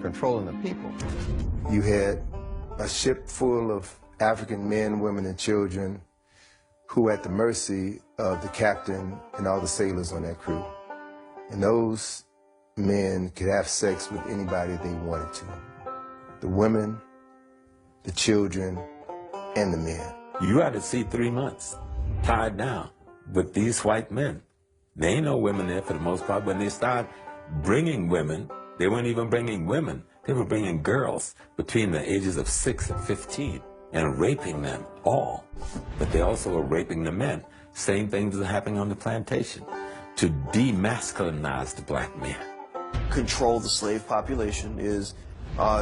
controlling the people. You had a ship full of African men, women, and children who were at the mercy of the captain and all the sailors on that crew. And those men could have sex with anybody they wanted to. The women, the children, and the men. You had to see 3 months tied down with these white men. There ain't no women there for the most part. When they start bringing women, they weren't even bringing women. They were bringing girls between the ages of 6 and 15 and raping them all. But they also were raping the men. Same things are happening on the plantation to demasculinize the black man. Control the slave population is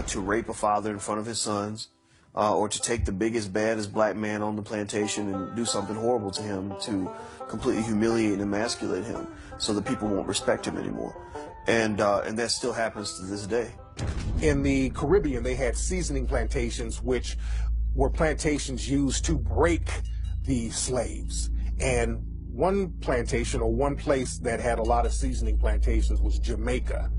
to rape a father in front of his sons, or to take the biggest, baddest black man on the plantation and do something horrible to him to completely humiliate and emasculate him so that people won't respect him anymore. And that still happens to this day. In the Caribbean, they had seasoning plantations, which were plantations used to break the slaves. And one plantation, or one place that had a lot of seasoning plantations, was Jamaica.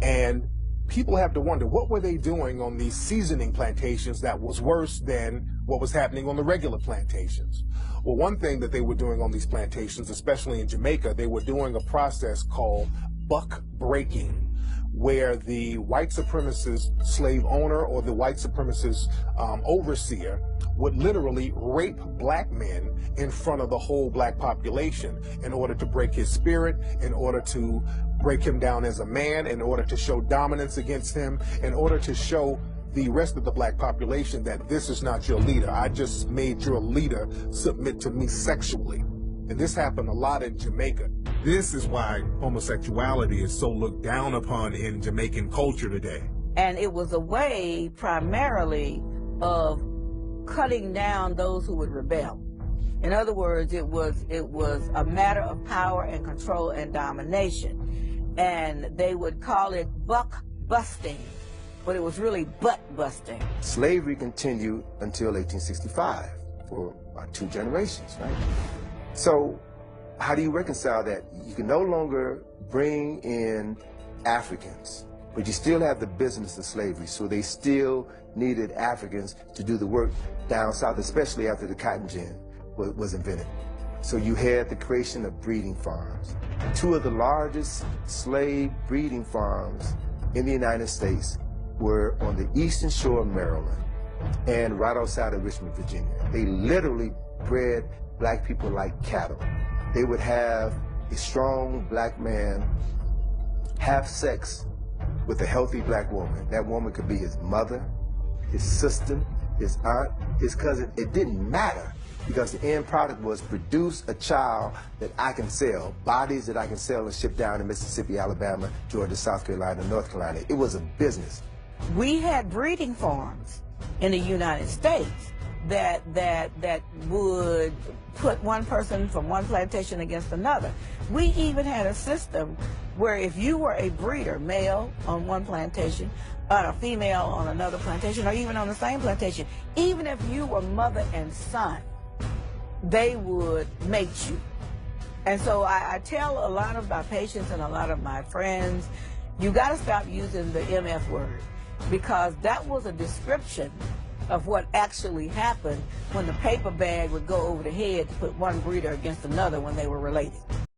And people have to wonder, what were they doing on these seasoning plantations that was worse than what was happening on the regular plantations? Well, one thing that they were doing on these plantations, especially in Jamaica, they were doing a process called buck breaking, where the white supremacist slave owner or the white supremacist overseer would literally rape black men in front of the whole black population in order to break his spirit, in order to break him down as a man, in order to show dominance against him, in order to show the rest of the black population that this is not your leader. I just made your leader submit to me sexually. And this happened a lot in Jamaica. This is why homosexuality is so looked down upon in Jamaican culture today. And it was a way primarily of cutting down those who would rebel. In other words, it was a matter of power and control and domination. And they would call it buck busting, but it was really butt busting. Slavery continued until 1865 for about 2 generations, right? So how do you reconcile that? You can no longer bring in Africans, but you still have the business of slavery, so they still needed Africans to do the work down south, especially after the cotton gin was invented. So you had the creation of breeding farms. 2 of the largest slave breeding farms in the United States were on the eastern shore of Maryland and right outside of Richmond, Virginia. They literally bred black people like cattle. They would have a strong black man have sex with a healthy black woman. That woman could be his mother, his sister, his aunt, his cousin. It didn't matter, because the end product was produce a child that I can sell, bodies that I can sell and ship down to Mississippi, Alabama, Georgia, South Carolina, North Carolina. It was a business. We had breeding farms in the United States that would put one person from one plantation against another. We even had a system where if you were a breeder, male on one plantation, a female on another plantation, or even on the same plantation, even if you were mother and son, they would mate you. And so I tell a lot of my patients and a lot of my friends, you got to stop using the MF word, because that was a description of what actually happened when the paper bag would go over the head to put one breeder against another when they were related.